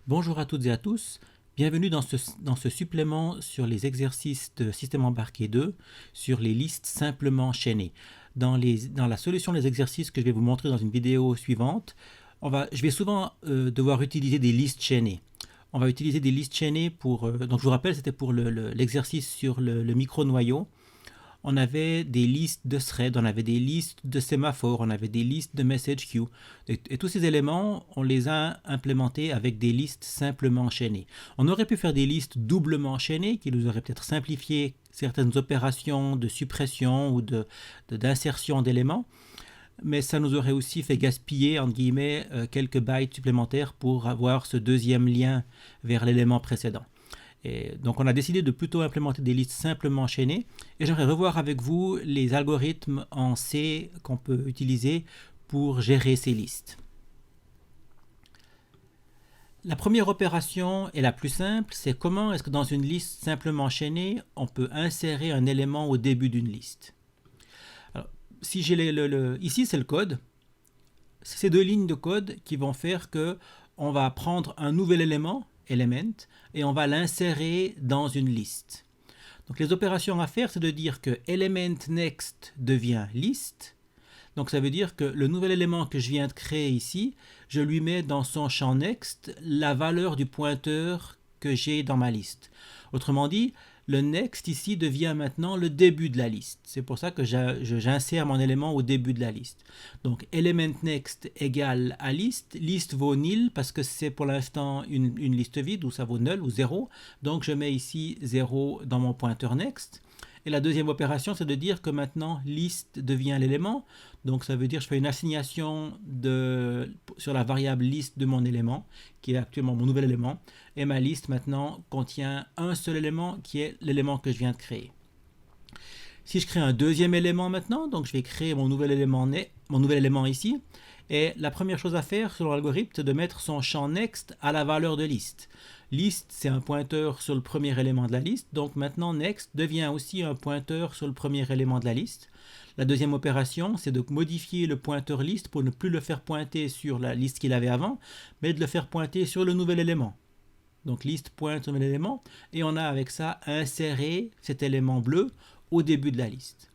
Bonjour à toutes et à tous, bienvenue dans ce supplément sur les exercices de système embarqué 2 sur les listes simplement chaînées. Dans la solution des exercices que je vais vous montrer dans une vidéo suivante, je vais souvent devoir utiliser des listes chaînées. On va utiliser des listes chaînées pour, donc je vous rappelle, c'était pour l'exercice sur le micro-noyau. On avait des listes de threads, on avait des listes de sémaphores, on avait des listes de message queue. Et tous ces éléments, on les a implémentés avec des listes simplement enchaînées. On aurait pu faire des listes doublement enchaînées qui nous auraient peut-être simplifié certaines opérations de suppression ou d'insertion d'éléments, mais ça nous aurait aussi fait gaspiller, entre guillemets, quelques bytes supplémentaires pour avoir ce deuxième lien vers l'élément précédent. Et donc on a décidé de plutôt implémenter des listes simplement enchaînées et j'aimerais revoir avec vous les algorithmes en C qu'on peut utiliser pour gérer ces listes. La première opération est la plus simple, c'est comment est-ce que dans une liste simplement enchaînée, on peut insérer un élément au début d'une liste. Alors, si j'ai ici c'est le code, c'est ces deux lignes de code qui vont faire que on va prendre un nouvel élément, element, et on va l'insérer dans une liste. Donc les opérations à faire, c'est de dire que element next devient list. Donc ça veut dire que le nouvel élément que je viens de créer ici, je lui mets dans son champ next la valeur du pointeur que j'ai dans ma liste. Autrement dit, le next ici devient maintenant le début de la liste. C'est pour ça que j'insère mon élément au début de la liste. Donc element next égale à liste. Liste vaut nil parce que c'est pour l'instant une liste vide où ça vaut null ou 0. Donc je mets ici 0 dans mon pointeur next. Et la deuxième opération, c'est de dire que maintenant liste devient l'élément. Donc ça veut dire que je fais une assignation sur la variable liste de mon élément, qui est actuellement mon nouvel élément. Et ma liste maintenant contient un seul élément qui est l'élément que je viens de créer. Si je crée un deuxième élément maintenant, donc je vais créer mon nouvel élément ici. Et la première chose à faire selon l'algorithme, c'est de mettre son champ next à la valeur de liste. List, c'est un pointeur sur le premier élément de la liste. Donc maintenant, next devient aussi un pointeur sur le premier élément de la liste. La deuxième opération, c'est de modifier le pointeur liste pour ne plus le faire pointer sur la liste qu'il avait avant, mais de le faire pointer sur le nouvel élément. Donc liste pointe sur l'élément et on a avec ça inséré cet élément bleu au début de la liste.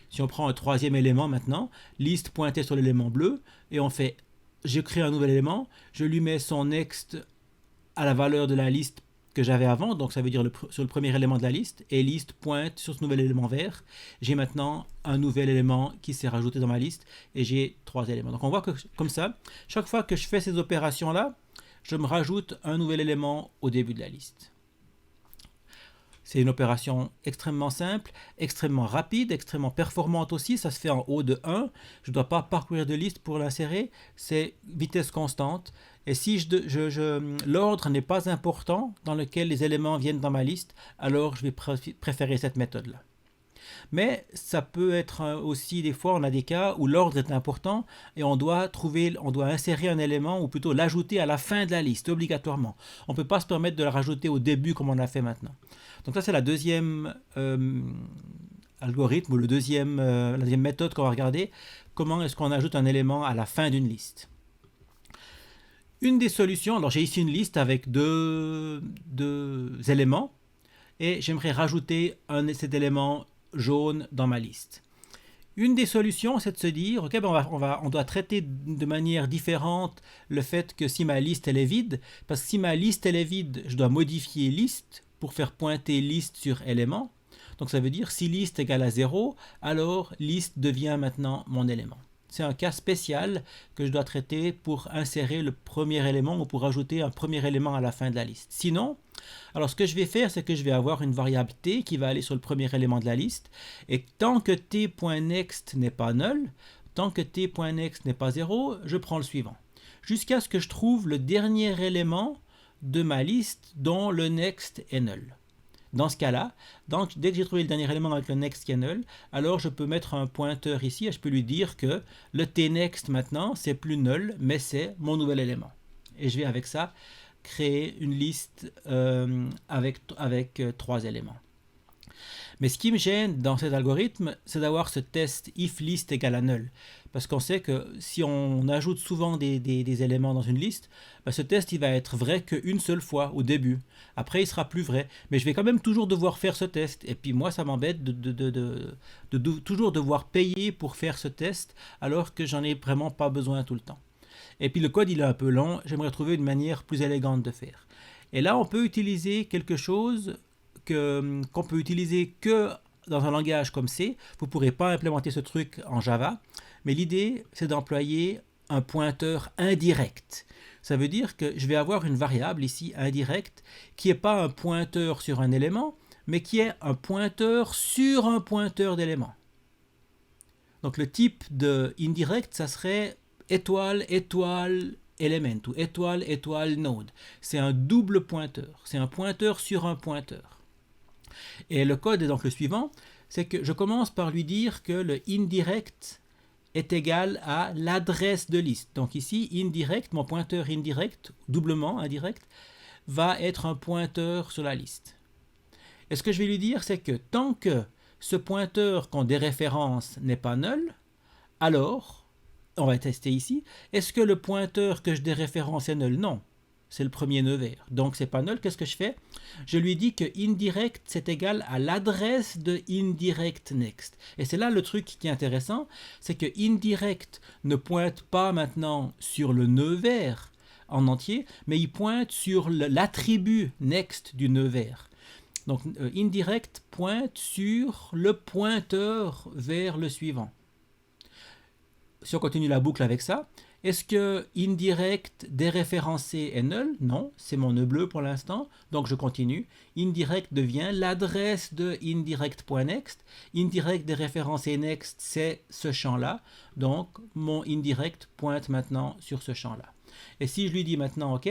Si on prend un troisième élément maintenant, liste pointée sur l'élément bleu et on fait, je crée un nouvel élément, je lui mets son next à la valeur de la liste que j'avais avant, donc ça veut dire sur le premier élément de la liste, et liste pointe sur ce nouvel élément vert. J'ai maintenant un nouvel élément qui s'est rajouté dans ma liste et j'ai trois éléments. Donc on voit que comme ça, chaque fois que je fais ces opérations-là, je me rajoute un nouvel élément au début de la liste. C'est une opération extrêmement simple, extrêmement rapide, extrêmement performante aussi. Ça se fait en haut de 1. Je ne dois pas parcourir de liste pour l'insérer. C'est vitesse constante. Et si l'ordre n'est pas important dans lequel les éléments viennent dans ma liste, alors je vais préférer cette méthode-là. Mais ça peut être aussi des fois, on a des cas où l'ordre est important et on doit insérer un élément ou plutôt l'ajouter à la fin de la liste obligatoirement. On ne peut pas se permettre de le rajouter au début comme on a fait maintenant. Donc ça c'est la deuxième algorithme ou la deuxième méthode qu'on va regarder. Comment est-ce qu'on ajoute un élément à la fin d'une liste? Une des solutions, alors j'ai ici une liste avec deux éléments et j'aimerais rajouter cet élément jaune dans ma liste. Une des solutions, c'est de se dire, ok, on doit traiter de manière différente le fait que si ma liste elle est vide, parce que si ma liste elle est vide, je dois modifier liste pour faire pointer liste sur élément. Donc ça veut dire si liste égale à 0, alors liste devient maintenant mon élément. C'est un cas spécial que je dois traiter pour insérer le premier élément ou pour ajouter un premier élément à la fin de la liste. Sinon, alors ce que je vais faire, c'est que je vais avoir une variable t qui va aller sur le premier élément de la liste. Et tant que t.next n'est pas null, tant que t.next n'est pas 0, je prends le suivant. Jusqu'à ce que je trouve le dernier élément de ma liste dont le next est null. Dans ce cas-là, dès que j'ai trouvé le dernier élément avec le next qui est null, alors je peux mettre un pointeur ici et je peux lui dire que le tNext maintenant, c'est plus null, mais c'est mon nouvel élément. Et je vais avec ça créer une liste avec 3 éléments. Mais ce qui me gêne dans cet algorithme, c'est d'avoir ce test if list égale à null. Parce qu'on sait que si on ajoute souvent des éléments dans une liste, bah, ce test il va être vrai qu'une seule fois au début. Après, il sera plus vrai. Mais je vais quand même toujours devoir faire ce test. Et puis moi, ça m'embête de toujours devoir payer pour faire ce test alors que j'en ai vraiment pas besoin tout le temps. Et puis le code, il est un peu long. J'aimerais trouver une manière plus élégante de faire. Et là, on peut utiliser quelque chose qu'on peut utiliser que dans un langage comme C. Vous ne pourrez pas implémenter ce truc en Java. Mais l'idée, c'est d'employer un pointeur indirect. Ça veut dire que je vais avoir une variable ici, indirecte, qui n'est pas un pointeur sur un élément, mais qui est un pointeur sur un pointeur d'éléments. Donc le type de indirect, ça serait étoile, étoile, element, ou étoile, étoile, node. C'est un double pointeur. C'est un pointeur sur un pointeur. Et le code est donc le suivant, c'est que je commence par lui dire que le indirect est égal à l'adresse de liste. Donc ici, indirect, mon pointeur indirect, doublement indirect, va être un pointeur sur la liste. Et ce que je vais lui dire, c'est que tant que ce pointeur qu'on déréférence n'est pas null, alors, on va tester ici, est-ce que le pointeur que je déréférence est null? Non, c'est le premier nœud vert. Donc c'est pas null, qu'est-ce que je fais? Je lui dis que indirect c'est égal à l'adresse de indirect next. Et c'est là le truc qui est intéressant, c'est que indirect ne pointe pas maintenant sur le nœud vert en entier, mais il pointe sur l'attribut next du nœud vert. Donc indirect pointe sur le pointeur vers le suivant. Si on continue la boucle avec ça, est-ce que indirect déréférencé est null? Non, c'est mon nœud bleu pour l'instant, donc je continue. Indirect devient l'adresse de indirect.next. Indirect déréférencé next, c'est ce champ-là, donc mon indirect pointe maintenant sur ce champ-là. Et si je lui dis maintenant, ok,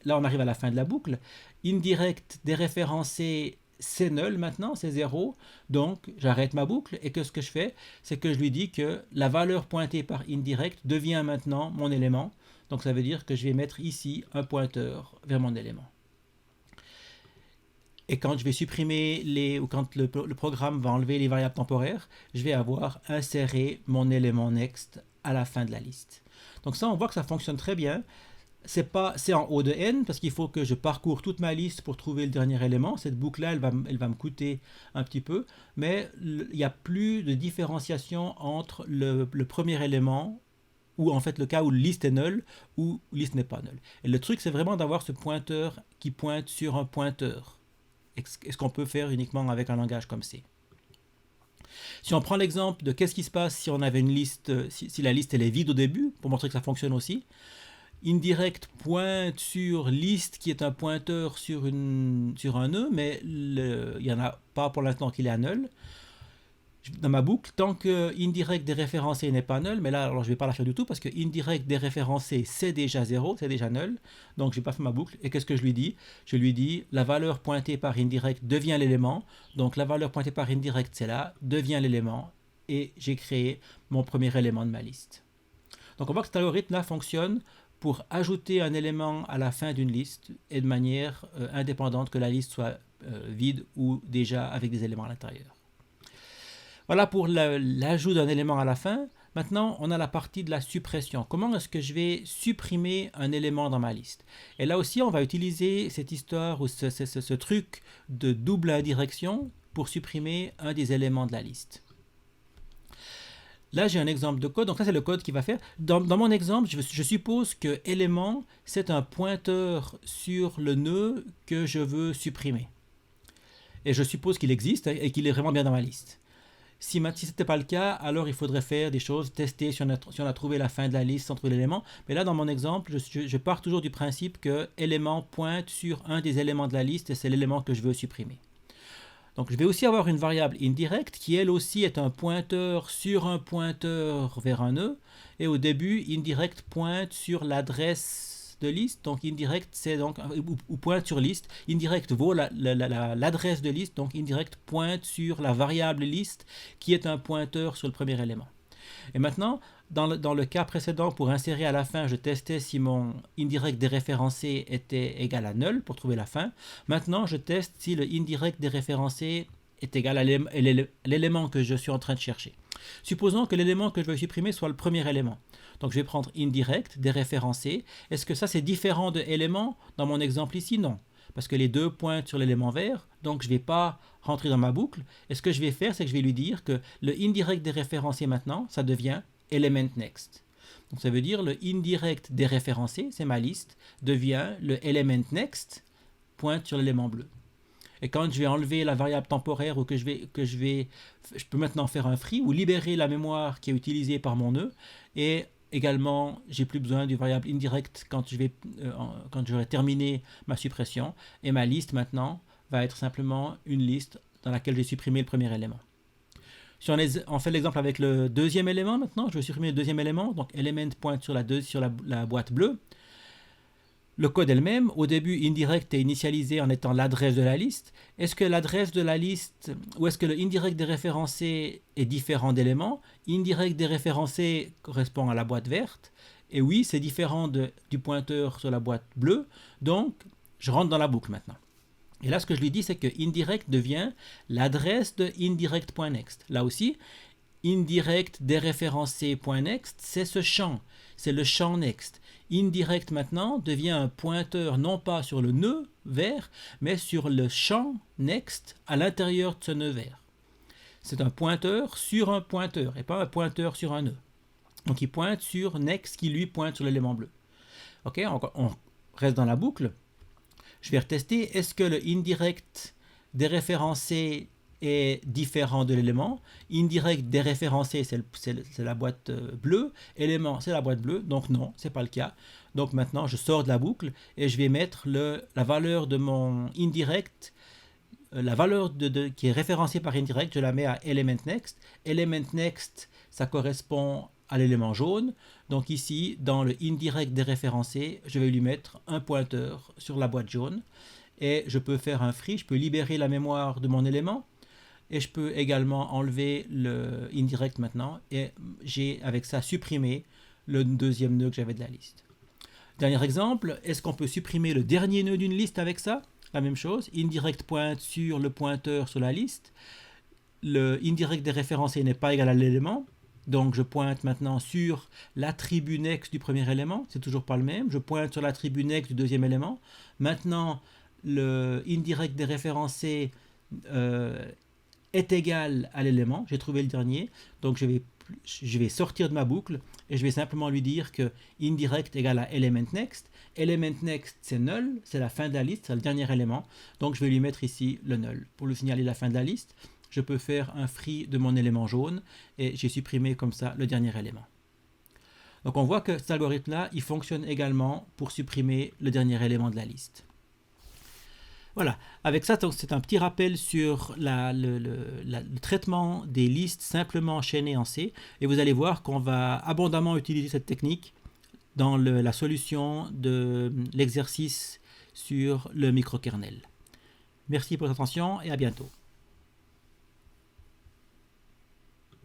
là on arrive à la fin de la boucle, indirect déréférencé c'est null maintenant, c'est 0, donc j'arrête ma boucle et que ce que je fais, c'est que je lui dis que la valeur pointée par indirect devient maintenant mon élément, donc ça veut dire que je vais mettre ici un pointeur vers mon élément. Et quand je vais supprimer ou quand le programme va enlever les variables temporaires, je vais avoir inséré mon élément next à la fin de la liste. Donc ça, on voit que ça fonctionne très bien. C'est en O de n parce qu'il faut que je parcours toute ma liste pour trouver le dernier élément. Cette boucle-là, elle va me coûter un petit peu, mais il n'y a plus de différenciation entre le premier élément, ou en fait le cas où liste est null, ou liste n'est pas null. Et le truc, c'est vraiment d'avoir ce pointeur qui pointe sur un pointeur. Est-ce qu'on peut faire uniquement avec un langage comme C? Si on prend l'exemple de qu'est-ce qui se passe si on avait une liste, si la liste elle est vide au début, pour montrer que ça fonctionne aussi, indirect pointe sur liste qui est un pointeur sur un nœud, mais il n'y en a pas pour l'instant qu'il est à null. Dans ma boucle, tant que indirect déréférencé n'est pas null, mais là alors je ne vais pas la faire du tout parce que indirect déréférencé c'est déjà 0, c'est déjà null, donc je n'ai pas fait ma boucle. Et qu'est-ce que je lui dis? Je lui dis la valeur pointée par indirect devient l'élément, donc la valeur pointée par indirect c'est là, devient l'élément, et j'ai créé mon premier élément de ma liste. Donc on voit que cet algorithme là fonctionne pour ajouter un élément à la fin d'une liste et de manière indépendante que la liste soit vide ou déjà avec des éléments à l'intérieur. Voilà pour l'ajout d'un élément à la fin. Maintenant, on a la partie de la suppression. Comment est-ce que je vais supprimer un élément dans ma liste? Et là aussi, on va utiliser cette histoire ou ce truc de double indirection pour supprimer un des éléments de la liste. Là, j'ai un exemple de code. Donc, ça, c'est le code qui va faire. Dans mon exemple, je suppose que élément, c'est un pointeur sur le nœud que je veux supprimer. Et je suppose qu'il existe et qu'il est vraiment bien dans ma liste. Si ce n'était pas le cas, alors il faudrait faire des choses, tester si on a trouvé la fin de la liste sans trouver l'élément. Mais là, dans mon exemple, je pars toujours du principe que élément pointe sur un des éléments de la liste et c'est l'élément que je veux supprimer. Donc je vais aussi avoir une variable indirect qui elle aussi est un pointeur sur un pointeur vers un nœud. Et au début, indirect pointe sur l'adresse de liste. Donc indirect c'est donc ou pointe sur liste. Indirect vaut l'adresse de liste. Donc indirect pointe sur la variable liste qui est un pointeur sur le premier élément. Et maintenant, dans le cas précédent, pour insérer à la fin, je testais si mon indirect déréférencé était égal à null pour trouver la fin. Maintenant, je teste si le indirect déréférencé est égal à l'élément que je suis en train de chercher. Supposons que l'élément que je veux supprimer soit le premier élément. Donc je vais prendre indirect, déréférencé. Est-ce que ça c'est différent de élément dans mon exemple ici? Non. Parce que les deux pointent sur l'élément vert, donc je ne vais pas rentrer dans ma boucle. Et ce que je vais faire, c'est que je vais lui dire que le indirect déréférencé maintenant, ça devient element next. Donc ça veut dire le indirect déréférencé, c'est ma liste, devient le element next, pointe sur l'élément bleu. Et quand je vais enlever la variable temporaire ou je peux maintenant faire un free ou libérer la mémoire qui est utilisée par mon nœud. Et également, j'ai plus besoin du variable indirect quand j'aurai terminé ma suppression. Et ma liste maintenant va être simplement une liste dans laquelle j'ai supprimé le premier élément. Si on fait l'exemple avec le deuxième élément maintenant, je vais supprimer le deuxième élément. Donc element pointe sur la boîte bleue. Le code est le même. Au début, indirect est initialisé en étant l'adresse de la liste. Est-ce que l'adresse de la liste, ou est-ce que le indirect déréférencé est différent d'éléments? Indirect déréférencé correspond à la boîte verte. Et oui, c'est différent du pointeur sur la boîte bleue. Donc, je rentre dans la boucle maintenant. Et là, ce que je lui dis, c'est que indirect devient l'adresse de indirect.next. Là aussi, indirect déréférencé.next, c'est ce champ. C'est le champ next. Indirect maintenant devient un pointeur non pas sur le nœud vert, mais sur le champ next à l'intérieur de ce nœud vert. C'est un pointeur sur un pointeur et pas un pointeur sur un nœud. Donc il pointe sur next qui lui pointe sur l'élément bleu. Ok, on reste dans la boucle. Je vais retester. Est-ce que le indirect déréférencé est différent de l'élément? Indirect déréférencé, c'est la boîte bleue. Élément, c'est la boîte bleue. Donc non, c'est pas le cas. Donc maintenant, je sors de la boucle et je vais mettre la valeur de mon indirect, la valeur qui est référencée par indirect, je la mets à element next. Element next, ça correspond à l'élément jaune. Donc ici, dans le indirect déréférencé, je vais lui mettre un pointeur sur la boîte jaune. Et je peux faire un free, je peux libérer la mémoire de mon élément. Et je peux également enlever le indirect maintenant. Et j'ai avec ça supprimé le deuxième nœud que j'avais de la liste. Dernier exemple, est-ce qu'on peut supprimer le dernier nœud d'une liste avec ça? La même chose, indirect pointe sur le pointeur sur la liste. Le indirect déréférencé n'est pas égal à l'élément. Donc je pointe maintenant sur l'attribut next du premier élément. C'est toujours pas le même. Je pointe sur l'attribut next du deuxième élément. Maintenant, le indirect déréférencé est égal à l'élément, j'ai trouvé le dernier, donc je vais sortir de ma boucle et je vais simplement lui dire que indirect égale à element next. Element next c'est null, c'est la fin de la liste, c'est le dernier élément, donc je vais lui mettre ici le null. Pour lui signaler la fin de la liste, je peux faire un free de mon élément jaune et j'ai supprimé comme ça le dernier élément. Donc on voit que cet algorithme-là, il fonctionne également pour supprimer le dernier élément de la liste. Voilà, avec ça, c'est un petit rappel sur le traitement des listes simplement enchaînées en C. Et vous allez voir qu'on va abondamment utiliser cette technique dans la solution de l'exercice sur le microkernel. Merci pour votre attention et à bientôt.